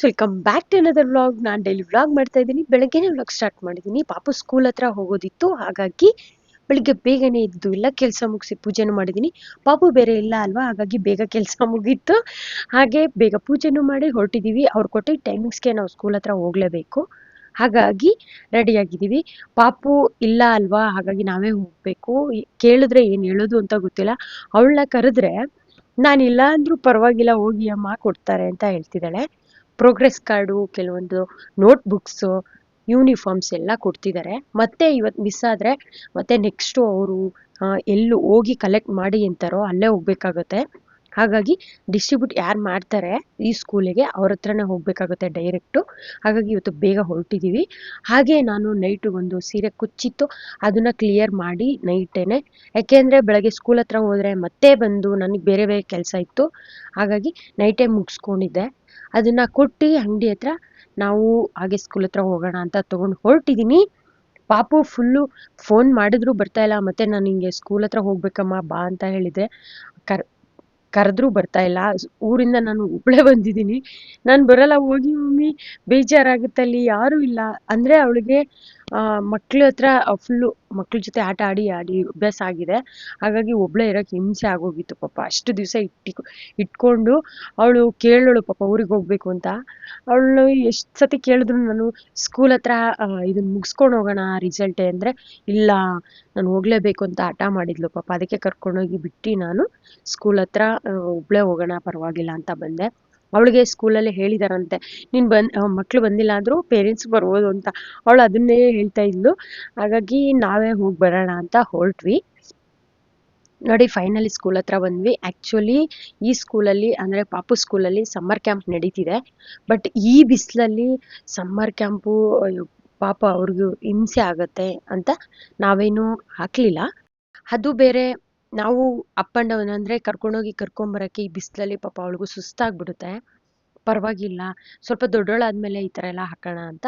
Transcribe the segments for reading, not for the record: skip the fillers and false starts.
Friends, welcome back to another vlog. ನಾನು daily vlog ಮಾಡ್ತಾ ಇದ್ದೀನಿ. ಬೆಳಗ್ಗೆನೇ ವ್ಲಾಗ್ ಸ್ಟಾರ್ಟ್ ಮಾಡಿದ್ದೀನಿ. ಪಾಪು ಸ್ಕೂಲ್ ಹತ್ರ ಹೋಗೋದಿತ್ತು, ಹಾಗಾಗಿ ಬೆಳಿಗ್ಗೆ ಬೇಗನೆ ಇದ್ದು ಎಲ್ಲ ಕೆಲಸ ಮುಗಿಸಿ ಪೂಜೆನೂ ಮಾಡಿದ್ದೀನಿ. ಪಾಪು ಬೇರೆ ಇಲ್ಲ ಅಲ್ವಾ, ಹಾಗಾಗಿ ಬೇಗ ಕೆಲಸ ಮುಗೀತು. ಹಾಗೆ ಬೇಗ ಪೂಜೆನೂ ಮಾಡಿ ಹೊರಟಿದ್ದೀವಿ. ಅವ್ರು ಕೊಟ್ಟಿದ್ದ ಟೈಮಿಂಗ್ಸ್ಗೆ ನಾವು ಸ್ಕೂಲ್ ಹತ್ರ ಹೋಗಲೇಬೇಕು, ಹಾಗಾಗಿ ರೆಡಿಯಾಗಿದ್ದೀವಿ. ಪಾಪು ಇಲ್ಲ ಅಲ್ವಾ, ಹಾಗಾಗಿ ನಾವೇ ಹೋಗಬೇಕು. ಕೇಳಿದ್ರೆ ಏನು ಹೇಳೋದು ಅಂತ ಗೊತ್ತಿಲ್ಲ. ಅವಳನ್ನ ಕರೆದ್ರೆ ನಾನಿಲ್ಲ ಅಂದ್ರೂ ಪರವಾಗಿಲ್ಲ ಹೋಗಿ ಅಮ್ಮ ಕೊಡ್ತಾರೆ ಅಂತ ಹೇಳ್ತಿದ್ದಾಳೆ. ಪ್ರೋಗ್ರೆಸ್ ಕಾರ್ಡು, ಕೆಲವೊಂದು ನೋಟ್ ಬುಕ್ಸು, ಯೂನಿಫಾರ್ಮ್ಸ್ ಎಲ್ಲ ಕೊಡ್ತಿದ್ದಾರೆ. ಮತ್ತೆ ಇವತ್ತು ಮಿಸ್ ಆದರೆ ಮತ್ತೆ ನೆಕ್ಸ್ಟು ಅವರು ಎಲ್ಲೂ ಹೋಗಿ ಕಲೆಕ್ಟ್ ಮಾಡಿ ಅಂತಾರೋ ಅಲ್ಲೇ ಹೋಗ್ಬೇಕಾಗತ್ತೆ. ಹಾಗಾಗಿ ಡಿಸ್ಟ್ರಿಬ್ಯೂಟ್ ಯಾರು ಮಾಡ್ತಾರೆ ಈ ಸ್ಕೂಲಿಗೆ ಅವ್ರ ಹತ್ರನೇ ಹೋಗ್ಬೇಕಾಗುತ್ತೆ ಡೈರೆಕ್ಟು. ಹಾಗಾಗಿ ಇವತ್ತು ಬೇಗ ಹೊರಟಿದ್ದೀವಿ. ಹಾಗೆ ನಾನು ನೈಟು ಒಂದು ಸೀರೆ ಕುಚ್ಚಿತ್ತು, ಅದನ್ನು ಕ್ಲಿಯರ್ ಮಾಡಿ ನೈಟೇನೆ, ಯಾಕೆಂದರೆ ಬೆಳಗ್ಗೆ ಸ್ಕೂಲ್ ಹತ್ರ ಹೋದರೆ ಮತ್ತೆ ಬಂದು ನನಗೆ ಬೇರೆ ಬೇರೆ ಕೆಲಸ ಇತ್ತು. ಹಾಗಾಗಿ ನೈಟೇ ಮುಗಿಸ್ಕೊಂಡಿದ್ದೆ. ಅದನ್ನು ಕೊಟ್ಟು ಅಂಗಡಿ ಹತ್ರ ನಾವು ಹಾಗೆ ಸ್ಕೂಲ್ ಹತ್ರ ಹೋಗೋಣ ಅಂತ ತೊಗೊಂಡು ಹೊರಟಿದ್ದೀನಿ. ಪಾಪು ಫುಲ್ಲು ಫೋನ್ ಮಾಡಿದ್ರು ಬರ್ತಾ ಇಲ್ಲ. ಮತ್ತು ನಾನು ಹಿಂಗೆ ಸ್ಕೂಲ್ ಹತ್ರ ಹೋಗ್ಬೇಕಮ್ಮ ಬಾ ಅಂತ ಹೇಳಿದೆ, ಕರೆದ್ರೂ ಬರ್ತಾ ಇಲ್ಲ. ಊರಿಂದ ನಾನು ಒಬ್ಬಳೇ ಬಂದಿದ್ದೀನಿ. ನಾನು ಬರಲ್ಲ ಹೋಗಿ ಮಮ್ಮಿ, ಬೇಜಾರಾಗುತ್ತಲ್ಲಿ ಯಾರೂ ಇಲ್ಲ ಅಂದರೆ. ಅವಳಿಗೆ ಮಕ್ಳ ಹತ್ರ ಫುಲ್ಲು ಮಕ್ಳ ಜೊತೆ ಆಟ ಆಡಿ ಆಡಿ ಅಭ್ಯಾಸ ಆಗಿದೆ. ಹಾಗಾಗಿ ಒಬ್ಬಳೇ ಇರೋಕ್ಕೆ ಹಿಂಸೆ ಆಗೋಗಿತ್ತು ಪಾಪ. ಅಷ್ಟು ದಿವಸ ಇಟ್ಕೊಂಡು ಅವಳು ಕೇಳೋಳು ಪಾಪ ಊರಿಗೆ ಹೋಗ್ಬೇಕು ಅಂತ. ಅವಳು ಎಷ್ಟು ಸತಿ ಕೇಳಿದ್ರು ನಾನು ಸ್ಕೂಲ್ ಹತ್ರ ಇದನ್ನು ಮುಗಿಸ್ಕೊಂಡು ಹೋಗೋಣ ರಿಸಲ್ಟೇ ಅಂದರೆ, ಇಲ್ಲ ನಾನು ಹೋಗಲೇಬೇಕು ಅಂತ ಹಠ ಮಾಡಿದ್ಲು ಪಾಪ. ಅದಕ್ಕೆ ಕರ್ಕೊಂಡೋಗಿ ಬಿಟ್ಟು ನಾನು ಸ್ಕೂಲ್ ಹತ್ರ ಒಬ್ಬಳೇ ಹೋಗೋಣ ಪರವಾಗಿಲ್ಲ ಅಂತ ಬಂದೆ. ಅವಳಿಗೆ ಸ್ಕೂಲಲ್ಲಿ ಹೇಳಿದಾರಂತೆ, ನೀನು ಮಕ್ಕಳು ಬಂದಿಲ್ಲ ಅಂದರೂ ಪೇರೆಂಟ್ಸ್ ಬರ್ಬೋದು ಅಂತ. ಅವಳು ಅದನ್ನೇ ಹೇಳ್ತಾ ಇದ್ಲು. ಹಾಗಾಗಿ ನಾವೇ ಹೋಗಿ ಬರೋಣ ಅಂತ ಹೊರಟ್ವಿ. ನೋಡಿ, ಫೈನಲಿ ಸ್ಕೂಲ್ ಹತ್ರ ಬಂದ್ವಿ. ಆ್ಯಕ್ಚುಲಿ ಈ ಸ್ಕೂಲಲ್ಲಿ ಅಂದರೆ ಪಾಪು ಸ್ಕೂಲಲ್ಲಿ ಸಮ್ಮರ್ ಕ್ಯಾಂಪ್ ನಡೀತಿದೆ. ಬಟ್ ಈ ಬಿಸಿಲಲ್ಲಿ ಸಮ್ಮರ್ ಕ್ಯಾಂಪು ಪಾಪ ಅವ್ರಿಗೂ ಹಿಂಸೆ ಆಗುತ್ತೆ ಅಂತ ನಾವೇನು ಹಾಕಲಿಲ್ಲ. ಅದು ಬೇರೆ, ನಾವು ಅಪ್ ಆ್ಯಂಡ್ ಡೌನ್ ಅಂದರೆ ಕರ್ಕೊಂಡೋಗಿ ಕರ್ಕೊಂಬರೋಕ್ಕೆ ಈ ಬಿಸಿಲಲ್ಲಿ ಪಾಪ ಅವಳಿಗೂ ಸುಸ್ತಾಗ್ಬಿಡುತ್ತೆ. ಪರವಾಗಿಲ್ಲ, ಸ್ವಲ್ಪ ದೊಡ್ಡೋಳಾದಮೇಲೆ ಈ ಥರ ಎಲ್ಲ ಹಾಕೋಣ ಅಂತ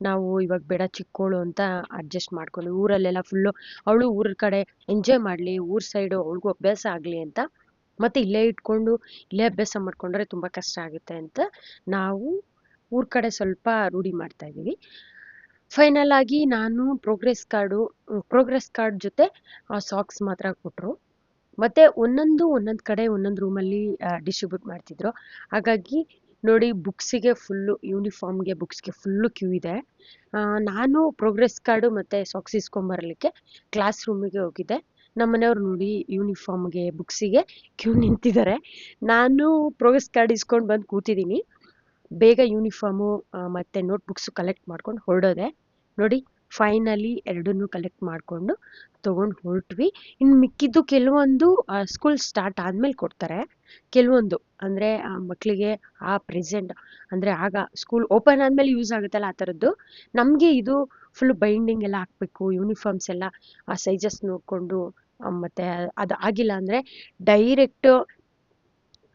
ನಾವು ಇವಾಗ ಬೇಡ ಚಿಕ್ಕೋಳು ಅಂತ ಅಡ್ಜಸ್ಟ್ ಮಾಡ್ಕೊಂಡು, ಊರಲ್ಲೆಲ್ಲ ಫುಲ್ಲು ಅವಳು ಊರ ಕಡೆ ಎಂಜಾಯ್ ಮಾಡಲಿ, ಊರ ಸೈಡು ಅವಳಿಗೂ ಅಭ್ಯಾಸ ಆಗಲಿ ಅಂತ. ಮತ್ತು ಇಲ್ಲೇ ಇಟ್ಕೊಂಡು ಇಲ್ಲೇ ಅಭ್ಯಾಸ ಮಾಡಿಕೊಂಡ್ರೆ ತುಂಬ ಕಷ್ಟ ಆಗುತ್ತೆ ಅಂತ ನಾವು ಊರ ಕಡೆ ಸ್ವಲ್ಪ ರೂಢಿ ಮಾಡ್ತಾಯಿದ್ದೀವಿ. ಫೈನಲ್ ಆಗಿ ನಾನು ಪ್ರೋಗ್ರೆಸ್ ಕಾರ್ಡ್ ಜೊತೆ ಸಾಕ್ಸ್ ಮಾತ್ರ ಕೊಟ್ಟರು. ಮತ್ತು ಒಂದೊಂದು ಕಡೆ ಒಂದೊಂದು ರೂಮಲ್ಲಿ ಡಿಸ್ಟ್ರಿಬ್ಯೂಟ್ ಮಾಡ್ತಿದ್ರು. ಹಾಗಾಗಿ ನೋಡಿ, ಬುಕ್ಸಿಗೆ ಫುಲ್ಲು, ಯೂನಿಫಾರ್ಮ್ಗೆ ಬುಕ್ಸ್ಗೆ ಫುಲ್ಲು ಕ್ಯೂ ಇದೆ. ನಾನು ಪ್ರೋಗ್ರೆಸ್ ಕಾರ್ಡು ಮತ್ತು ಸಾಕ್ಸ್ ಇಸ್ಕೊಂಬರಲಿಕ್ಕೆ ಕ್ಲಾಸ್ ರೂಮಿಗೆ ಹೋಗಿದ್ದೆ. ನಮ್ಮ ಮನೆಯವ್ರು ನೋಡಿ ಯೂನಿಫಾರ್ಮ್ಗೆ ಬುಕ್ಸಿಗೆ ಕ್ಯೂ ನಿಂತಿದ್ದಾರೆ. ನಾನು ಪ್ರೋಗ್ರೆಸ್ ಕಾರ್ಡ್ ಇಸ್ಕೊಂಡು ಬಂದು ಕೂತಿದ್ದೀನಿ. ಬೇಗ ಯೂನಿಫಾರ್ಮು ಮತ್ತು ನೋಟ್ ಬುಕ್ಸು ಕಲೆಕ್ಟ್ ಮಾಡ್ಕೊಂಡು ಹೊರಡೋದೆ. ನೋಡಿ, ಫೈನಲಿ ಎರಡನ್ನೂ ಕಲೆಕ್ಟ್ ಮಾಡಿಕೊಂಡು ತೊಗೊಂಡು ಹೊರಟ್ವಿ. ಇನ್ನು ಮಿಕ್ಕಿದ್ದು ಕೆಲವೊಂದು ಸ್ಕೂಲ್ ಸ್ಟಾರ್ಟ್ ಆದಮೇಲೆ ಕೊಡ್ತಾರೆ. ಕೆಲವೊಂದು ಅಂದರೆ ಮಕ್ಕಳಿಗೆ ಪ್ರೆಸೆಂಟ್ ಅಂದರೆ ಆಗ ಸ್ಕೂಲ್ ಓಪನ್ ಆದಮೇಲೆ ಯೂಸ್ ಆಗುತ್ತಲ್ಲ ಆ ಥರದ್ದು. ನಮಗೆ ಇದು ಫುಲ್ಲು ಬೈಂಡಿಂಗ್ ಎಲ್ಲ ಹಾಕಬೇಕು, ಯೂನಿಫಾರ್ಮ್ಸ್ ಎಲ್ಲ ಸೈಜಸ್ ನೋಡಿಕೊಂಡು. ಮತ್ತು ಅದು ಆಗಿಲ್ಲ ಅಂದರೆ ಡೈರೆಕ್ಟು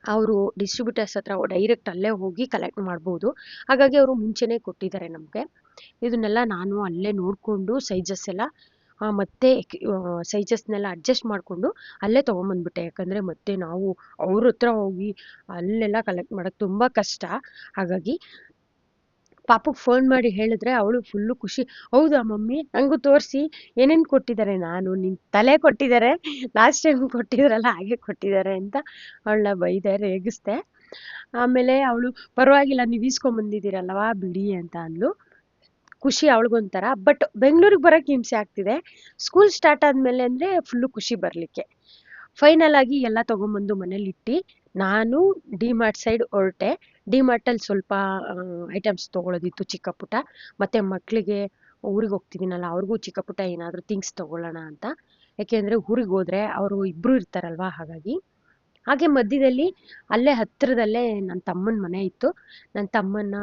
ಅವರು ಡಿಸ್ಟ್ರಿಬ್ಯೂಟರ್ಸ್ ಹತ್ರ ಡೈರೆಕ್ಟ್ ಅಲ್ಲೇ ಹೋಗಿ ಕಲೆಕ್ಟ್ ಮಾಡ್ಬೋದು. ಹಾಗಾಗಿ ಅವರು ಮುಂಚೆನೇ ಕೊಟ್ಟಿದ್ದಾರೆ ನಮಗೆ. ಇದನ್ನೆಲ್ಲ ನಾನು ಅಲ್ಲೇ ನೋಡಿಕೊಂಡು ಸೈಜಸ್ ಎಲ್ಲ ಮತ್ತು ಸೈಜಸ್ನೆಲ್ಲ ಅಡ್ಜಸ್ಟ್ ಮಾಡಿಕೊಂಡು ಅಲ್ಲೇ ತೊಗೊಂಬಂದ್ಬಿಟ್ಟೆ. ಯಾಕಂದರೆ ಮತ್ತೆ ನಾವು ಅವ್ರ ಹತ್ರ ಹೋಗಿ ಅಲ್ಲೆಲ್ಲ ಕಲೆಕ್ಟ್ ಮಾಡೋಕ್ಕೆ ತುಂಬ ಕಷ್ಟ. ಹಾಗಾಗಿ ಪಾಪುಗೆ ಫೋನ್ ಮಾಡಿ ಹೇಳಿದ್ರೆ ಅವಳು ಫುಲ್ಲು ಖುಷಿ. ಹೌದಾ ಮಮ್ಮಿ, ನನಗೂ ತೋರಿಸಿ ಏನೇನು ಕೊಟ್ಟಿದ್ದಾರೆ. ನಾನು ನಿನ್ನ ತಲೆ ಕೊಟ್ಟಿದ್ದಾರೆ, ಲಾಸ್ಟ್ ಟೈಮ್ ಕೊಟ್ಟಿದ್ರಲ್ಲ ಹಾಗೆ ಕೊಟ್ಟಿದ್ದಾರೆ ಅಂತ ಅವಳನ್ನ ಬೈದೆ, ರೇಗಿಸ್ದೆ. ಆಮೇಲೆ ಅವಳು ಪರವಾಗಿಲ್ಲ, ನೀವು ಈಸ್ಕೊಂಬಂದಿದ್ದೀರಲ್ವಾ ಬಿಡಿ ಅಂತ ಅಂದ್ಲು. ಖುಷಿ ಅವಳಿಗೊಂಥರ. ಬಟ್ ಬೆಂಗಳೂರಿಗೆ ಬರೋಕ್ಕೆ ಹಿಂಸೆ ಆಗ್ತಿದೆ. ಸ್ಕೂಲ್ ಸ್ಟಾರ್ಟ್ ಆದಮೇಲೆ ಅಂದರೆ ಫುಲ್ಲು ಖುಷಿ ಬರಲಿಕ್ಕೆ. ಫೈನಲ್ ಆಗಿ ಎಲ್ಲ ತೊಗೊಂಬಂದು ಮನೇಲಿಟ್ಟು ನಾನು ಡಿಮಾರ್ಟ್ ಸೈಡ್ ಹೊರಟೆ. ಡಿಮಾರ್ಟಲ್ಲಿ ಸ್ವಲ್ಪ ಐಟಮ್ಸ್ ತೊಗೊಳೋದಿತ್ತು ಚಿಕ್ಕ ಪುಟ್ಟ. ಮತ್ತು ಮಕ್ಕಳಿಗೆ ಊರಿಗೆ ಹೋಗ್ತಿದ್ದೀನಲ್ಲ, ಅವ್ರಿಗೂ ಚಿಕ್ಕ ಪುಟ್ಟ ಏನಾದರೂ ಥಿಂಗ್ಸ್ ತೊಗೊಳ್ಳೋಣ ಅಂತ. ಯಾಕೆಂದರೆ ಊರಿಗೆ ಹೋದರೆ ಅವರು ಇಬ್ಬರು ಇರ್ತಾರಲ್ವ, ಹಾಗಾಗಿ. ಹಾಗೆ ಮಧ್ಯದಲ್ಲಿ ಅಲ್ಲೇ ಹತ್ತಿರದಲ್ಲೇ ನನ್ನ ತಮ್ಮನ ಮನೆ ಇತ್ತು. ನನ್ನ ತಮ್ಮನ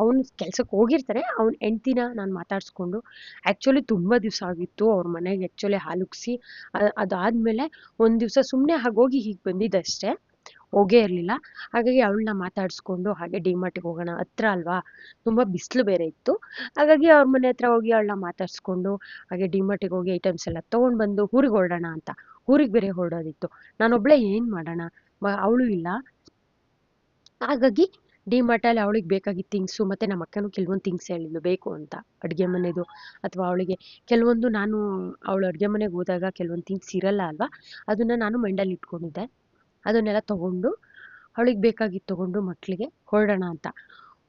ಅವನು ಕೆಲ್ಸಕ್ಕೆ ಹೋಗಿರ್ತಾನೆ, ಅವ್ನ ಹೆಂಡ್ತಿನ ನಾನು ಮಾತಾಡಿಸ್ಕೊಂಡು. ಆ್ಯಕ್ಚುಲಿ ತುಂಬ ದಿವಸ ಆಗಿತ್ತು ಅವ್ರ ಮನೆಗೆ ಆ್ಯಕ್ಚುಲಿ ಹಾಲುಗ್ಸಿ. ಅದಾದಮೇಲೆ ಒಂದು ದಿವಸ ಸುಮ್ಮನೆ ಹಾಗೋಗಿ ಹೀಗೆ ಬಂದಿದ್ದಷ್ಟೇ, ಹೋಗೇ ಇರಲಿಲ್ಲ. ಹಾಗಾಗಿ ಅವಳನ್ನ ಮಾತಾಡಿಸ್ಕೊಂಡು ಹಾಗೆ ಡಿಮಾರ್ಟಿಗೆ ಹೋಗೋಣ, ಹತ್ರ ಅಲ್ವಾ, ತುಂಬ ಬಿಸಿಲು ಬೇರೆ ಇತ್ತು. ಹಾಗಾಗಿ ಅವ್ರ ಮನೆ ಹತ್ರ ಹೋಗಿ ಅವಳನ್ನ ಮಾತಾಡಿಸ್ಕೊಂಡು ಹಾಗೆ ಡಿಮಾರ್ಟಿಗೆ ಹೋಗಿ ಐಟಮ್ಸ್ ಎಲ್ಲ ತೊಗೊಂಡು ಬಂದು ಊರಿಗೆ ಹೊರಡೋಣ ಅಂತ. ಊರಿಗೆ ಬೇರೆ ಹೊರಡೋದಿತ್ತು. ನಾನೊಬ್ಬಳೇ ಏನು ಮಾಡೋಣ, ಅವಳು ಇಲ್ಲ. ಹಾಗಾಗಿ ಡಿಮಾರ್ಟಲ್ಲಿ ಅವಳಿಗೆ ಬೇಕಾಗಿದ್ದ ಥಿಂಗ್ಸು ಮತ್ತು ನಮ್ಮ ಅಕ್ಕನೂ ಕೆಲವೊಂದು ಥಿಂಗ್ಸ್ ಹೇಳಿದ್ಲು ಬೇಕು ಅಂತ ಅಡುಗೆ ಮನೆದು ಅಥವಾ ಅವಳಿಗೆ ಕೆಲವೊಂದು ನಾನು ಅವಳು ಅಡುಗೆ ಮನೆಗೆ ಹೋದಾಗ ಕೆಲವೊಂದು ಥಿಂಗ್ಸ್ ಇರಲ್ಲ ಅಲ್ವಾ, ಅದನ್ನು ನಾನು ಮೈಂಡಲ್ಲಿ ಇಟ್ಕೊಂಡಿದ್ದೆ. ಅದನ್ನೆಲ್ಲ ತೊಗೊಂಡು ಅವಳಿಗೆ ಬೇಕಾಗಿದ್ದು ತೊಗೊಂಡು ಮಕ್ಕಳಿಗೆ ಹೊರಡೋಣ ಅಂತ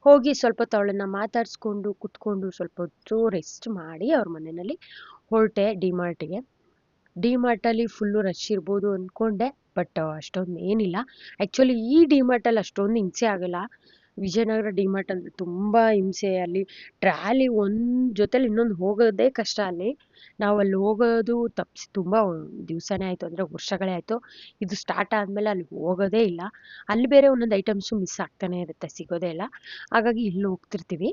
ಹೋಗಿ ಸ್ವಲ್ಪ ಹೊತ್ತು ಅವಳನ್ನು ಮಾತಾಡಿಸ್ಕೊಂಡು ಕುತ್ಕೊಂಡು ಸ್ವಲ್ಪ ಹೊತ್ತು ರೆಸ್ಟ್ ಮಾಡಿ ಅವ್ರ ಮನೆಯಲ್ಲಿ ಹೊರಟೆ ಡಿಮಾರ್ಟಿಗೆ. ಡಿಮಾರ್ಟಲ್ಲಿ ಫುಲ್ಲು ರಶ್ ಇರ್ಬೋದು ಅಂದ್ಕೊಂಡೆ, ಬಟ್ ಅಷ್ಟೊಂದು ಏನಿಲ್ಲ. ಆ್ಯಕ್ಚುಲಿ ಈ ಡಿಮಾರ್ಟಲ್ಲಿ ಅಷ್ಟೊಂದು ಹಿಂಸೆ ಆಗಲ್ಲ. ವಿಜಯನಗರ ಡಿಮಾರ್ಟ್ ಅಂದರೆ ತುಂಬ ಹಿಂಸೆ. ಅಲ್ಲಿ ಟ್ರಾಲಿ ಒಂದು ಜೊತೆಲಿ ಇನ್ನೊಂದು ಹೋಗೋದೇ ಕಷ್ಟ. ಅಲ್ಲಿ ನಾವು ಅಲ್ಲಿ ಹೋಗೋದು ತಪ್ಪಿಸಿ ತುಂಬ ದಿವಸನೇ ಆಯಿತು, ಅಂದರೆ ವರ್ಷಗಳೇ ಆಯಿತು. ಇದು ಸ್ಟಾರ್ಟ್ ಆದಮೇಲೆ ಅಲ್ಲಿ ಹೋಗೋದೇ ಇಲ್ಲ. ಅಲ್ಲಿ ಬೇರೆ ಒಂದೊಂದು ಐಟಮ್ಸು ಮಿಸ್ ಆಗ್ತಾನೆ ಇರುತ್ತೆ, ಸಿಗೋದೇ ಇಲ್ಲ. ಹಾಗಾಗಿ ಇಲ್ಲಿ ಹೋಗ್ತಿರ್ತೀವಿ.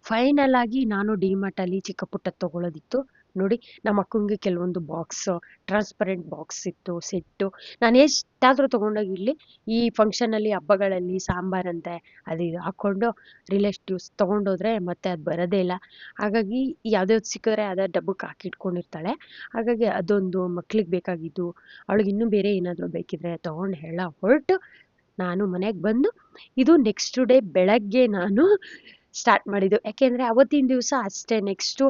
ಫೈನಲ್ ಆಗಿ ನಾನು ಡಿಮಾರ್ಟಲ್ಲಿ ಚಿಕ್ಕ ಪುಟ್ಟ ತೊಗೊಳೋದಿತ್ತು. ನೋಡಿ, ನಮ್ಮ ಅಕ್ಕಂಗೆ ಕೆಲವೊಂದು ಬಾಕ್ಸ್, ಟ್ರಾನ್ಸ್ಪರೆಂಟ್ ಬಾಕ್ಸ್ ಇತ್ತು, ಸೆಟ್ಟು. ನಾನು ಎಷ್ಟಾದರೂ ತೊಗೊಂಡೋಗಿರಲಿ, ಈ ಫಂಕ್ಷನಲ್ಲಿ ಹಬ್ಬಗಳಲ್ಲಿ ಸಾಂಬಾರಂತೆ ಅದು ಇದು ಹಾಕ್ಕೊಂಡು ರಿಲೇಟಿವ್ಸ್ ತೊಗೊಂಡೋದ್ರೆ ಮತ್ತೆ ಅದು ಬರೋದೇ ಇಲ್ಲ. ಹಾಗಾಗಿ ಯಾವ್ದ್ಯಾವ್ದು ಸಿಕ್ಕಿದ್ರೆ ಅದೇ ಡಬ್ಬಕ್ಕೆ ಹಾಕಿಟ್ಕೊಂಡಿರ್ತಾಳೆ. ಹಾಗಾಗಿ ಅದೊಂದು ಮಕ್ಳಿಗೆ ಬೇಕಾಗಿದ್ದು, ಅವಳಿಗೆ ಇನ್ನೂ ಬೇರೆ ಏನಾದರೂ ಬೇಕಿದ್ರೆ ತೊಗೊಂಡು ಹೊರಟು ನಾನು ಮನೆಗೆ ಬಂದು, ಇದು ನೆಕ್ಸ್ಟ್ ಡೇ ಬೆಳಗ್ಗೆ ನಾನು ಸ್ಟಾರ್ಟ್ ಮಾಡಿದ್ದು. ಯಾಕೆಂದರೆ ಅವತ್ತಿನ ದಿವಸ ಅಷ್ಟೇ, ನೆಕ್ಸ್ಟು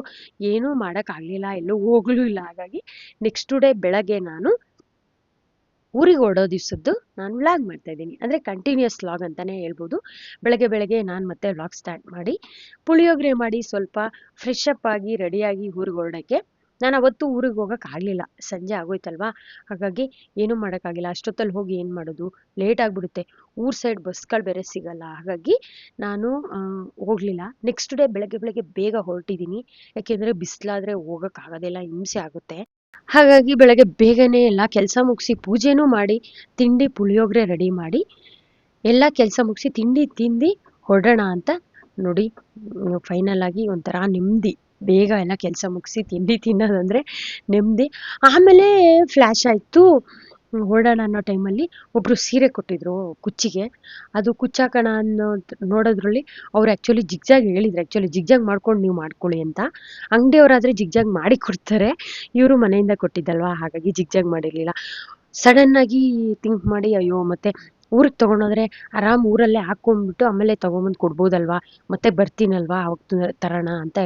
ಏನೂ ಮಾಡೋಕ್ಕಾಗಲಿಲ್ಲ, ಎಲ್ಲೂ ಹೋಗಲೂ ಇಲ್ಲ. ಹಾಗಾಗಿ ನೆಕ್ಸ್ಟ್ ಡೇ ಬೆಳಗ್ಗೆ ನಾನು ಊರಿಗೆ ಹೊರಡೋ ದಿವಸದ್ದು ನಾನು ವ್ಲಾಗ್ ಮಾಡ್ತಾಯಿದ್ದೀನಿ. ಅಂದರೆ ಕಂಟಿನ್ಯೂಸ್ ವ್ಲಾಗ್ ಅಂತಲೇ ಹೇಳ್ಬೋದು. ಬೆಳಗ್ಗೆ ನಾನು ಮತ್ತೆ ವ್ಲಾಗ್ ಸ್ಟಾರ್ಟ್ ಮಾಡಿ ಪುಳಿಯೋಗರೆ ಮಾಡಿ ಸ್ವಲ್ಪ ಫ್ರೆಶ್ ಅಪ್ ಆಗಿ ರೆಡಿಯಾಗಿ ಊರಿಗೆ ಹೊರಡೋಕ್ಕೆ. ನಾನು ಅವತ್ತು ಊರಿಗೆ ಹೋಗೋಕ್ಕಾಗಲಿಲ್ಲ, ಸಂಜೆ ಆಗೋಯ್ತಲ್ವಾ. ಹಾಗಾಗಿ ಏನೂ ಮಾಡೋಕ್ಕಾಗಿಲ್ಲ. ಅಷ್ಟೊತ್ತಲ್ಲಿ ಹೋಗಿ ಏನು ಮಾಡೋದು, ಲೇಟ್ ಆಗಿಬಿಡುತ್ತೆ. ಊರ ಸೈಡ್ ಬಸ್ಗಳು ಬೇರೆ ಸಿಗಲ್ಲ. ಹಾಗಾಗಿ ನಾನು ಹೋಗಲಿಲ್ಲ. ನೆಕ್ಸ್ಟ್ ಡೇ ಬೆಳಗ್ಗೆ ಬೇಗ ಹೊರಟಿದ್ದೀನಿ. ಯಾಕೆಂದರೆ ಬಿಸಿಲಾದರೆ ಹೋಗೋಕ್ಕಾಗೋದಿಲ್ಲ, ಹಿಂಸೆ ಆಗುತ್ತೆ. ಹಾಗಾಗಿ ಬೆಳಗ್ಗೆ ಬೇಗನೆ ಎಲ್ಲ ಕೆಲಸ ಮುಗಿಸಿ ಪೂಜೆನೂ ಮಾಡಿ ತಿಂಡಿ ಪುಳಿಯೋಗರೆ ರೆಡಿ ಮಾಡಿ ಎಲ್ಲ ಕೆಲಸ ಮುಗಿಸಿ ತಿಂಡಿ ತಿಂದು ಹೊರಡೋಣ ಅಂತ. ನೋಡಿ, ಫೈನಲ್ ಆಗಿ ಒಂಥರ ನೆಮ್ಮದಿ. ಬೇಗ ಎಲ್ಲ ಕೆಲಸ ಮುಗಿಸಿ ತಿಂಡಿ ತಿನ್ನೋದಂದರೆ ನೆಮ್ಮದಿ. ಆಮೇಲೆ ಫ್ಲ್ಯಾಶ್ ಆಯಿತು, ಹೊರಡೋಣ ಅನ್ನೋ ಟೈಮಲ್ಲಿ ಒಬ್ಬರು ಸೀರೆ ಕೊಟ್ಟಿದ್ರು ಕುಚ್ಚಿಗೆ. ಅದು ಕುಚ್ಚಾಕೋಣ ಅನ್ನೋ ನೋಡೋದ್ರಲ್ಲಿ ಅವ್ರು ಆ್ಯಕ್ಚುಲಿ ಜಿಗ್ಜಾಗ್ ಹೇಳಿದ್ರು. ಆ್ಯಕ್ಚುಲಿ ಜಿಗ್ಜಾಗ್ ಮಾಡ್ಕೊಂಡು ನೀವು ಮಾಡ್ಕೊಳ್ಳಿ ಅಂತ. ಅಂಗಡಿಯವರಾದರೆ ಜಿಗ್ಜಾಗ್ ಮಾಡಿ ಕೊಡ್ತಾರೆ, ಇವರು ಮನೆಯಿಂದ ಕೊಟ್ಟಿದ್ದಲ್ವಾ, ಹಾಗಾಗಿ ಜಿಗ್ಜಾಗ್ ಮಾಡಿರಲಿಲ್ಲ. ಸಡನ್ನಾಗಿ ಥಿಂಕ್ ಮಾಡಿ, ಅಯ್ಯೋ ಮತ್ತೆ ಊರಿಗೆ ತೊಗೊಂಡೋದ್ರೆ ಆರಾಮ್ ಊರಲ್ಲೇ ಹಾಕ್ಕೊಂಡ್ಬಿಟ್ಟು ಆಮೇಲೆ ತೊಗೊಂಬಂದು ಕೊಡ್ಬೋದಲ್ವಾ, ಮತ್ತೆ ಬರ್ತೀನಲ್ವಾ ಅವಾಗ ತರೋಣ ಅಂತ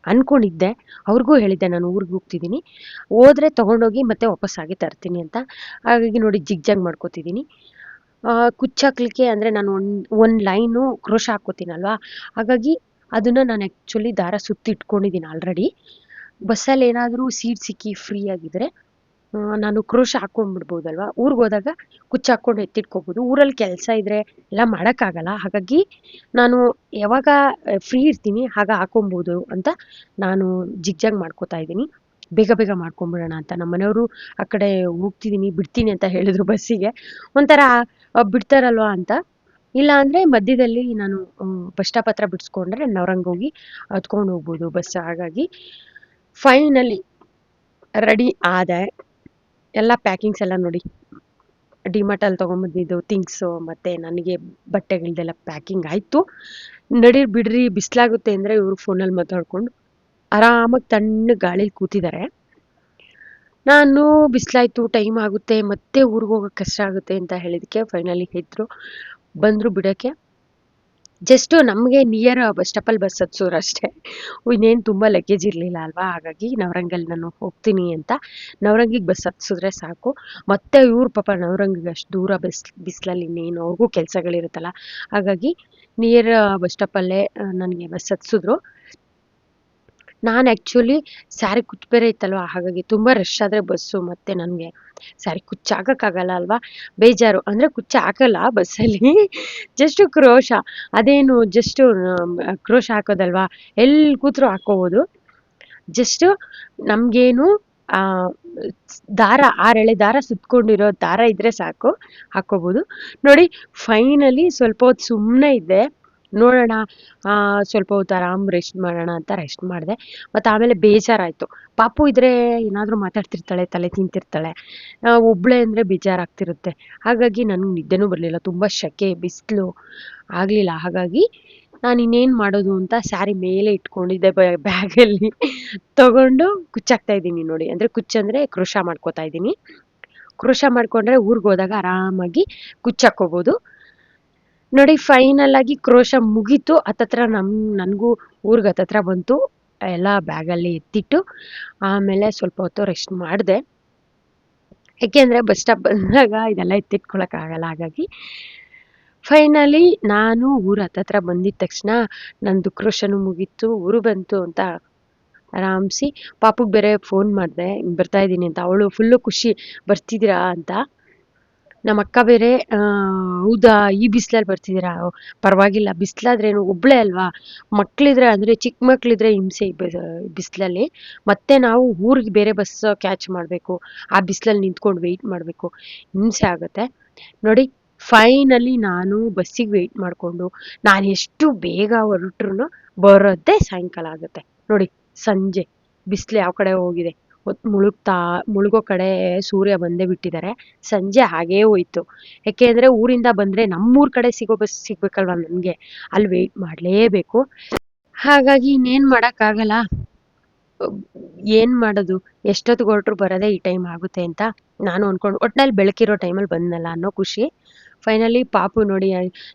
ಅಂದ್ಕೊಂಡಿದ್ದೆ. ಅವ್ರಿಗೂ ಹೇಳಿದ್ದೆ ನಾನು ಊರಿಗೆ ಹೋಗ್ತಿದ್ದೀನಿ, ಹೋದರೆ ತೊಗೊಂಡೋಗಿ ಮತ್ತೆ ವಾಪಸ್ಸಾಗಿ ತರ್ತೀನಿ ಅಂತ. ಹಾಗಾಗಿ ನೋಡಿ ಜಿಗ್ಜಾಗ್ ಮಾಡ್ಕೋತಿದ್ದೀನಿ. ಕುಚ್ಚಾಕ್ಲಿಕ್ಕೆ ಅಂದರೆ ನಾನು ಒಂದು ಲೈನು ಕ್ರೋಶ ಹಾಕ್ಕೋತೀನಲ್ವಾ, ಹಾಗಾಗಿ ಅದನ್ನು ನಾನು ಆ್ಯಕ್ಚುಲಿ ದಾರ ಸುತ್ತಿ ಇಟ್ಕೊಂಡಿದ್ದೀನಿ ಆಲ್ರೆಡಿ. ಬಸ್ಸಲ್ಲಿ ಏನಾದರೂ ಸೀಟ್ ಸಿಕ್ಕಿ ಫ್ರೀ ಆಗಿದ್ದರೆ ನಾನು ಕ್ರೋಶ ಹಾಕ್ಕೊಂಡ್ಬಿಡ್ಬೋದಲ್ವ, ಊರಿಗೆ ಹೋದಾಗ ಕುಚ್ಚು ಹಾಕ್ಕೊಂಡು ಎತ್ತಿಟ್ಕೋಬೋದು. ಊರಲ್ಲಿ ಕೆಲಸ ಇದ್ದರೆ ಎಲ್ಲ ಮಾಡೋಕ್ಕಾಗಲ್ಲ. ಹಾಗಾಗಿ ನಾನು ಯಾವಾಗ ಫ್ರೀ ಇರ್ತೀನಿ ಆಗ ಹಾಕ್ಕೊಬೋದು ಅಂತ ನಾನು ಜಿಗ್ಜಾಗ್ ಮಾಡ್ಕೋತಾ ಇದ್ದೀನಿ. ಬೇಗ ಮಾಡ್ಕೊಂಬಿಡೋಣ ಅಂತ. ನಮ್ಮ ಮನೆಯವರು ಆ ಕಡೆ ಹೋಗ್ತಿದ್ದೀನಿ ಬಿಡ್ತೀನಿ ಅಂತ ಹೇಳಿದ್ರು ಬಸ್ಸಿಗೆ. ಒಂಥರ ಬಿಡ್ತಾರಲ್ವ ಅಂತ. ಇಲ್ಲ ಅಂದರೆ ಮಧ್ಯದಲ್ಲಿ ನಾನು ಬಸ್ ಸ್ಟಾಪ್ ಹತ್ರ ಬಿಡಿಸ್ಕೊಂಡ್ರೆ ನವರಂಗ್ ಹೋಗಿ ಹತ್ಕೊಂಡು ಹೋಗ್ಬೋದು ಬಸ್. ಹಾಗಾಗಿ ಫೈನಲಿ ರೆಡಿ ಆದೆ. ಎಲ್ಲ ಪ್ಯಾಕಿಂಗ್ಸ್ ಎಲ್ಲ ನೋಡಿ, ಡಿಮಾರ್ಟಲ್ಲಿ ತೊಗೊಂಬಂದಿದ್ದು ಥಿಂಗ್ಸು ಮತ್ತು ನನಗೆ ಬಟ್ಟೆಗಳ್ದೆಲ್ಲ ಪ್ಯಾಕಿಂಗ್ ಆಯಿತು. ಬಿಡ್ರಿ ಬಿಸಿಲಾಗುತ್ತೆ ಅಂದರೆ ಇವರು ಫೋನಲ್ಲಿ ಮಾತಾಡ್ಕೊಂಡು ಆರಾಮಾಗಿ ತಣ್ಣಗೆ ಗಾಳೀಲಿ ಕೂತಿದ್ದಾರೆ. ನಾನು ಬಿಸಿಲಾಯ್ತು, ಟೈಮ್ ಆಗುತ್ತೆ, ಮತ್ತೆ ಊರಿಗೆ ಹೋಗೋಕ್ಕೆ ಕಷ್ಟ ಆಗುತ್ತೆ ಅಂತ ಹೇಳಿದಕ್ಕೆ ಫೈನಲಿ ಬಂದರು ಬಿಡೋಕ್ಕೆ. ಜಸ್ಟು ನಮಗೆ ನಿಯರ್ ಬಸ್ ಸ್ಟಾಪಲ್ಲಿ ಬಸ್ ಹತ್ಸೋರು ಅಷ್ಟೇ. ಇನ್ನೇನು ತುಂಬ ಲಗೇಜ್ ಇರಲಿಲ್ಲ ಅಲ್ವಾ, ಹಾಗಾಗಿ ನವರಂಗಲ್ಲಿ ನಾನು ಹೋಗ್ತೀನಿ ಅಂತ ನವರಂಗಿಗೆ ಬಸ್ ಹತ್ಸಿದ್ರೆ ಸಾಕು. ಮತ್ತು ಇವ್ರು ಪಾಪ ನವರಂಗಿಗೆ ಅಷ್ಟು ದೂರ ಬಿಸಿಲಲ್ಲಿ ಇನ್ನೇನು ಅವ್ರಿಗೂ ಕೆಲಸಗಳಿರುತ್ತಲ್ಲ, ಹಾಗಾಗಿ ನಿಯರ್ ಬಸ್ ಸ್ಟಾಪಲ್ಲೇ ನನಗೆ ಬಸ್ ಹತ್ಸಿದ್ರು. ನಾನು ಆ್ಯಕ್ಚುಲಿ ಸ್ಯಾರಿ ಕುಚ್ಚು ಬೇರೆ ಇತ್ತಲ್ವ, ಹಾಗಾಗಿ ತುಂಬ ರಶ್ ಆದರೆ ಬಸ್ಸು ಮತ್ತು ನನಗೆ ಸ್ಯಾರಿ ಕುಚ್ಚು ಹಾಕೋಕ್ಕಾಗಲ್ಲ ಅಲ್ವಾ, ಬೇಜಾರು. ಅಂದರೆ ಕುಚ್ಚು ಹಾಕಲ್ಲ ಬಸ್ಸಲ್ಲಿ, ಜಸ್ಟು ಕ್ರೋಶ. ಅದೇನು ಜಸ್ಟು ಕ್ರೋಶ ಹಾಕೋದಲ್ವಾ, ಎಲ್ಲಿ ಕೂತ್ರು ಹಾಕ್ಕೋಬೋದು. ಜಸ್ಟು ನಮಗೇನು ದಾರ 6 ಎಳೆ ದಾರ ಸುತ್ಕೊಂಡಿರೋ ದಾರ ಇದ್ದರೆ ಸಾಕು, ಹಾಕ್ಕೋಬೋದು. ನೋಡಿ ಫೈನಲಿ ಸ್ವಲ್ಪ ಹೊತ್ತು ಸುಮ್ಮನೆ ಇದ್ದೆ, ನೋಡೋಣ ಸ್ವಲ್ಪ ಹೊತ್ತು ಆರಾಮ್ ರೆಸ್ಟ್ ಮಾಡೋಣ ಅಂತ ರೆಸ್ಟ್ ಮಾಡಿದೆ. ಮತ್ತು ಆಮೇಲೆ ಬೇಜಾರಾಯಿತು. ಪಾಪು ಇದ್ದರೆ ಏನಾದರೂ ಮಾತಾಡ್ತಿರ್ತಾಳೆ, ತಲೆ ತಿಂತಿರ್ತಾಳೆ. ಒಬ್ಬಳೇ ಅಂದರೆ ಬೇಜಾರಾಗ್ತಿರುತ್ತೆ. ಹಾಗಾಗಿ ನನಗೆ ನಿದ್ದೆನೂ ಬರಲಿಲ್ಲ, ತುಂಬ ಸೆಕೆ ಬಿಸಿಲು ಆಗಲಿಲ್ಲ. ಹಾಗಾಗಿ ನಾನು ಇನ್ನೇನು ಮಾಡೋದು ಅಂತ ಸ್ಯಾರಿ ಮೇಲೆ ಇಟ್ಕೊಂಡಿದ್ದೆ ಬ್ಯಾಗಲ್ಲಿ ತೊಗೊಂಡು ಕುಚ್ಚಾಕ್ತಾ ಇದ್ದೀನಿ ನೋಡಿ. ಅಂದರೆ ಕುಚ್ಚಂದರೆ ಕ್ರೋಶ ಮಾಡ್ಕೋತಾ ಇದ್ದೀನಿ. ಕ್ರೋಶ ಮಾಡಿಕೊಂಡ್ರೆ ಊರಿಗೆ ಹೋದಾಗ ಆರಾಮಾಗಿ ಕುಚ್ಚಾಕ್ಕೋಬೋದು. ನೋಡಿ ಫೈನಲ್ ಆಗಿ ಕ್ರೋಶ ಮುಗೀತು. ಹತ್ತತ್ರ ನನಗೂ ಊರಿಗೆ ಹತ್ತತ್ರ ಬಂತು. ಎಲ್ಲ ಬ್ಯಾಗಲ್ಲಿ ಎತ್ತಿಟ್ಟು ಆಮೇಲೆ ಸ್ವಲ್ಪ ಹೊತ್ತು ರೆಸ್ಟ್ ಮಾಡಿದೆ. ಯಾಕೆಂದರೆ ಬಸ್ ಸ್ಟಾಪ್ ಬಂದಾಗ ಇದೆಲ್ಲ ಎತ್ತಿಟ್ಕೊಳಕ್ಕಾಗಲ್ಲ. ಹಾಗಾಗಿ ಫೈನಲಿ ನಾನು ಊರು ಹತ್ತತ್ರ ಬಂದಿದ ತಕ್ಷಣ ನಂದು ಕ್ರೋಶನೂ ಮುಗೀತು, ಊರು ಬಂತು ಅಂತ ಆರಾಮ್ಸಿ ಪಾಪುಗೆ ಬೇರೆ ಫೋನ್ ಮಾಡಿದೆ ಬರ್ತಾ ಇದ್ದೀನಿ ಅಂತ. ಅವಳು ಫುಲ್ಲು ಖುಷಿ ಬರ್ತಿದ್ದೀರಾ ಅಂತ. ನಮ್ಮ ಅಕ್ಕ ಬೇರೆ ಹೌದಾ ಈ ಬಿಸಿಲಲ್ಲಿ ಬರ್ತಿದ್ದೀರಾ, ಪರವಾಗಿಲ್ಲ ಬಿಸಿಲಾದ್ರೇನು ಒಬ್ಬಳೇ ಅಲ್ವಾ, ಮಕ್ಕಳಿದ್ರೆ ಅಂದರೆ ಚಿಕ್ಕ ಮಕ್ಕಳಿದ್ರೆ ಹಿಂಸೆ ಬಿಸಿಲಲ್ಲಿ. ಮತ್ತೆ ನಾವು ಊರಿಗೆ ಬೇರೆ ಬಸ್ ಕ್ಯಾಚ್ ಮಾಡಬೇಕು, ಆ ಬಿಸಿಲಲ್ಲಿ ನಿಂತ್ಕೊಂಡು ವೆಯ್ಟ್ ಮಾಡಬೇಕು, ಹಿಂಸೆ ಆಗುತ್ತೆ ನೋಡಿ. ಫೈನಲಿ ನಾನು ಬಸ್ಸಿಗೆ ವೆಯ್ಟ್ ಮಾಡಿಕೊಂಡು ನಾನು ಎಷ್ಟು ಬೇಗ ಹೊರಟ್ರು ಬರೋದೇ ಸಾಯಂಕಾಲ ಆಗುತ್ತೆ ನೋಡಿ. ಸಂಜೆ ಬಿಸಿಲು ಯಾವ ಕಡೆ ಹೋಗಿದೆ, ಮುಳುಗೋ ಕಡೆ ಸೂರ್ಯ ಬಂದೇ ಬಿಟ್ಟಿದ್ದಾರೆ. ಸಂಜೆ ಹಾಗೇ ಹೋಯ್ತು. ಯಾಕೆಂದರೆ ಊರಿಂದ ಬಂದರೆ ನಮ್ಮೂರ ಕಡೆ ಸಿಗೋ ಬಸ್ ಸಿಗ್ಬೇಕಲ್ವ ನನಗೆ, ಅಲ್ಲಿ ವೆಯ್ಟ್ ಮಾಡಲೇಬೇಕು. ಹಾಗಾಗಿ ಇನ್ನೇನು ಮಾಡೋಕ್ಕಾಗಲ್ಲ. ಏನು ಮಾಡೋದು, ಎಷ್ಟೊತ್ತಿಗೆ ಹೊರಟ್ರು ಬರೋದೇ ಈ ಟೈಮ್ ಆಗುತ್ತೆ ಅಂತ ನಾನು ಅಂದ್ಕೊಂಡು ಒಟ್ಟಿನಲ್ಲಿ ಬೆಳಕಿರೋ ಟೈಮಲ್ಲಿ ಬಂದನಲ್ಲ ಅನ್ನೋ ಖುಷಿ. ಫೈನಲಿ ಪಾಪು ನೋಡಿ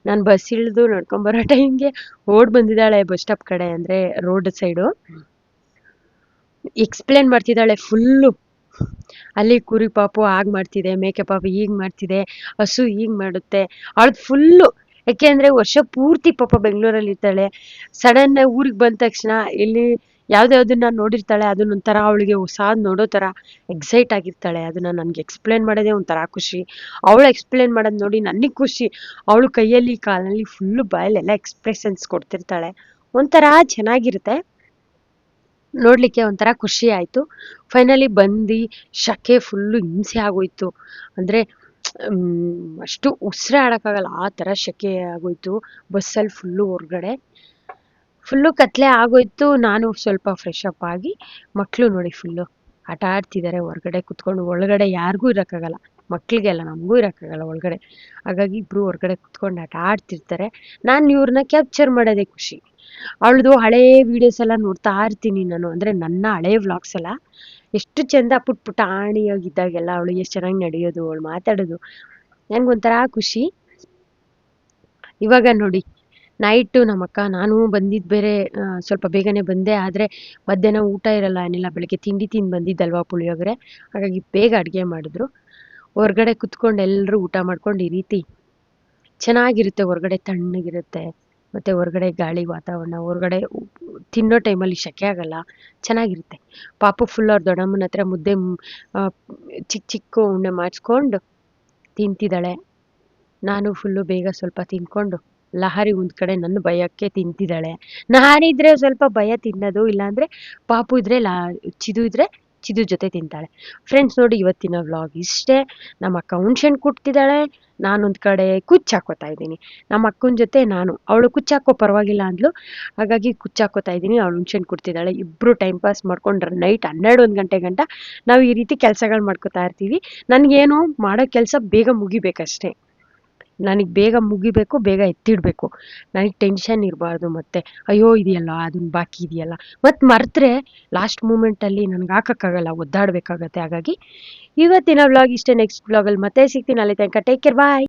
ನಾನು ಬಸ್ ಇಳಿದು ನಡ್ಕೊಂಬರೋ ಟೈಮ್ಗೆ ಓಡ್ ಬಂದಿದ್ದಾಳೆ ಬಸ್ ಸ್ಟಾಪ್ ಕಡೆ, ಅಂದರೆ ರೋಡ್ ಸೈಡು. ಎಕ್ಸ್ಪ್ಲೇನ್ ಮಾಡ್ತಿದ್ದಾಳೆ ಫುಲ್ಲು. ಅಲ್ಲಿ ಕುರಿ ಪಾಪು ಹಾಗೆ ಮಾಡ್ತಿದೆ, ಮೇಕೆ ಪಾಪು ಹೀಗೆ ಮಾಡ್ತಿದೆ, ಹಸು ಹೀಗೆ ಮಾಡುತ್ತೆ. ಅವಳದು ಫುಲ್ಲು. ಯಾಕೆಂದರೆ ವರ್ಷ ಪೂರ್ತಿ ಪಾಪ ಬೆಂಗಳೂರಲ್ಲಿ ಇರ್ತಾಳೆ. ಸಡನ್ ಊರಿಗೆ ಬಂದ ತಕ್ಷಣ ಇಲ್ಲಿ ಯಾವುದ್ಯಾವುದನ್ನ ನೋಡಿರ್ತಾಳೆ, ಅದನ್ನೊಂಥರ ಅವಳಿಗೆ ಹೊಸಾದು ನೋಡೋ ಥರ ಎಕ್ಸೈಟ್ ಆಗಿರ್ತಾಳೆ. ಅದನ್ನು ನನಗೆ ಎಕ್ಸ್ಪ್ಲೇನ್ ಮಾಡೋದೇ ಒಂಥರ ಖುಷಿ. ಅವಳು ಎಕ್ಸ್ಪ್ಲೇನ್ ಮಾಡೋದು ನೋಡಿ ನನಗೆ ಖುಷಿ. ಅವಳು ಕೈಯಲ್ಲಿ ಕಾಲಲ್ಲಿ ಫುಲ್ಲು ಬಾಯಲ್ಲೆಲ್ಲ ಎಕ್ಸ್ಪ್ರೆಷನ್ಸ್ ಕೊಡ್ತಿರ್ತಾಳೆ. ಒಂಥರ ಚೆನ್ನಾಗಿರುತ್ತೆ ನೋಡಲಿಕ್ಕೆ, ಒಂಥರ ಖುಷಿ ಆಯಿತು. ಫೈನಲಿ ಬಂದು ಶಕೆ ಫುಲ್ಲು ಹಿಂಸೆ ಆಗೋಯ್ತು. ಅಂದರೆ ಅಷ್ಟು ಉಸಿರೇ ಆಡೋಕ್ಕಾಗಲ್ಲ ಆ ಥರ ಶಕೆ ಆಗೋಯ್ತು ಬಸ್ಸಲ್ಲಿ ಫುಲ್ಲು. ಹೊರಗಡೆ ಫುಲ್ಲು ಕತ್ಲೆ ಆಗೋಯ್ತು. ನಾನು ಸ್ವಲ್ಪ ಫ್ರೆಶ್ ಅಪ್ ಆಗಿ, ಮಕ್ಕಳು ನೋಡಿ ಫುಲ್ಲು ಆಟ ಆಡ್ತಿದ್ದಾರೆ ಹೊರಗಡೆ ಕುತ್ಕೊಂಡು. ಒಳಗಡೆ ಯಾರಿಗೂ ಇರೋಕ್ಕಾಗಲ್ಲ, ಮಕ್ಕಳಿಗೆಲ್ಲ ನಮಗೂ ಇರೋಕ್ಕಾಗಲ್ಲ ಒಳಗಡೆ. ಹಾಗಾಗಿ ಇಬ್ಬರು ಹೊರಗಡೆ ಕುತ್ಕೊಂಡು ಆಟ ಆಡ್ತಿರ್ತಾರೆ. ನಾನು ಇವ್ರನ್ನ ಕ್ಯಾಪ್ಚರ್ ಮಾಡೋದೇ ಖುಷಿ. ಅವಳದು ಹಳೇ ವೀಡಿಯೋಸ್ ಎಲ್ಲ ನೋಡ್ತಾ ಇರ್ತೀನಿ ನಾನು, ಅಂದರೆ ನನ್ನ ಹಳೇ ವ್ಲಾಗ್ಸ್ ಎಲ್ಲ. ಎಷ್ಟು ಚೆಂದ ಪುಟ್ ಪುಟ್ಟ ಆಣಿಯಾಗಿದ್ದಾಗೆಲ್ಲ ಅವಳು ಎಷ್ಟು ಚೆನ್ನಾಗಿ ನಡೆಯೋದು, ಅವಳು ಮಾತಾಡೋದು, ನನಗೊಂಥರ ಖುಷಿ. ಇವಾಗ ನೋಡಿ ನೈಟು ನಮ್ಮ ಅಕ್ಕ ನಾನು ಬಂದಿದ್ದು ಬೇರೆ ಸ್ವಲ್ಪ ಬೇಗನೆ ಬಂದೆ. ಆದರೆ ಮಧ್ಯಾಹ್ನ ಊಟ ಇರಲ್ಲ ಏನಿಲ್ಲ, ಬೆಳಗ್ಗೆ ತಿಂಡಿ ತಿಂದು ಬಂದಿದ್ದಲ್ವ ಪುಳಿಯೋಗರೆ. ಹಾಗಾಗಿ ಬೇಗ ಅಡುಗೆ ಮಾಡಿದ್ರು. ಹೊರಗಡೆ ಕುತ್ಕೊಂಡು ಎಲ್ಲರೂ ಊಟ ಮಾಡ್ಕೊಂಡು ಈ ರೀತಿ ಚೆನ್ನಾಗಿರುತ್ತೆ. ಹೊರಗಡೆ ತಣ್ಣಗಿರುತ್ತೆ, ಮತ್ತು ಹೊರಗಡೆ ಗಾಳಿ ವಾತಾವರಣ. ಹೊರಗಡೆ ತಿನ್ನೋ ಟೈಮಲ್ಲಿ ಶೆಕೆ ಆಗಲ್ಲ, ಚೆನ್ನಾಗಿರುತ್ತೆ. ಪಾಪು ಫುಲ್ ಅವ್ರ ದೊಡ್ಡಮ್ಮನ ಹತ್ರ ಮುದ್ದೆ ಚಿಕ್ಕ ಚಿಕ್ಕ ಉಂಡೆ ಮಾಡಿಸ್ಕೊಂಡು ತಿಂತಿದ್ದಾಳೆ. ನಾನು ಫುಲ್ಲು ಬೇಗ ಸ್ವಲ್ಪ ತಿನ್ಕೊಂಡು ಲಹರಿ ಒಂದು ಕಡೆ ನನ್ನ ಭಯಕ್ಕೆ ತಿಂತಿದ್ದಾಳೆ. ನಾನಿದ್ರೆ ಸ್ವಲ್ಪ ಭಯ ತಿನ್ನೋದು, ಇಲ್ಲಾಂದರೆ ಪಾಪು ಇದ್ದರೆ ಚಿದು ಇದ್ದರೆ ಚಿದು ಜೊತೆ ತಿಂತಾಳೆ. ಫ್ರೆಂಡ್ಸ್ ನೋಡಿ ಇವತ್ತಿನ ವ್ಲಾಗ್ ಇಷ್ಟೇ. ನಮ್ಮ ಅಕ್ಕ ಹುಣ್ಸೆಹಣ್ಣು ಕುಟ್ತಿದ್ದಾಳೆ, ನಾನೊಂದು ಕಡೆ ಕುಚ್ಚಾಕೋತಾ ಇದ್ದೀನಿ. ನಮ್ಮ ಅಕ್ಕನ ಜೊತೆ ನಾನು, ಅವಳು ಕುಚ್ಚಾಕೋ ಪರವಾಗಿಲ್ಲ ಅಂದ್ಲು, ಹಾಗಾಗಿ ಕುಚ್ಚಾಕೋತಾ ಇದ್ದೀನಿ, ಅವಳು ಹುಣ್ಸೆಹಣ್ಣು ಕುಟ್ತಿದ್ದಾಳೆ. ಇಬ್ಬರು ಟೈಮ್ ಪಾಸ್ ಮಾಡ್ಕೊಂಡು ನೈಟ್ 12-1 ಗಂಟೆ ಗಂಟ ನಾವು ಈ ರೀತಿ ಕೆಲಸಗಳು ಮಾಡ್ಕೋತಾ ಇರ್ತೀವಿ. ನನಗೇನು ಮಾಡೋ ಕೆಲಸ ಬೇಗ ಮುಗಿಬೇಕಷ್ಟೇ. ನನಗೆ ಬೇಗ ಮುಗಿಬೇಕು, ಬೇಗ ಎತ್ತಿಡಬೇಕು. ನನಗೆ ಟೆನ್ಷನ್ ಇರಬಾರ್ದು. ಮತ್ತು ಅಯ್ಯೋ ಇದೆಯಲ್ಲ ಅದನ್ನು ಬಾಕಿ ಇದೆಯಲ್ಲ, ಮತ್ತು ಮರೆತರೆ ಲಾಸ್ಟ್ ಮೂಮೆಂಟಲ್ಲಿ ನನಗೆ ಹಾಕೋಕ್ಕಾಗಲ್ಲ, ಒದ್ದಾಡಬೇಕಾಗತ್ತೆ. ಹಾಗಾಗಿ ಇವತ್ತಿನ ವ್ಲಾಗ್ ಇಷ್ಟೇ. ನೆಕ್ಸ್ಟ್ ವ್ಲಾಗಲ್ಲಿ ಮತ್ತೆ ಸಿಗ್ತೀನಿ. ಅಲ್ಲಿ ತನಕ ಟೇಕ್ ಕೇರ್, ಬಾಯ್.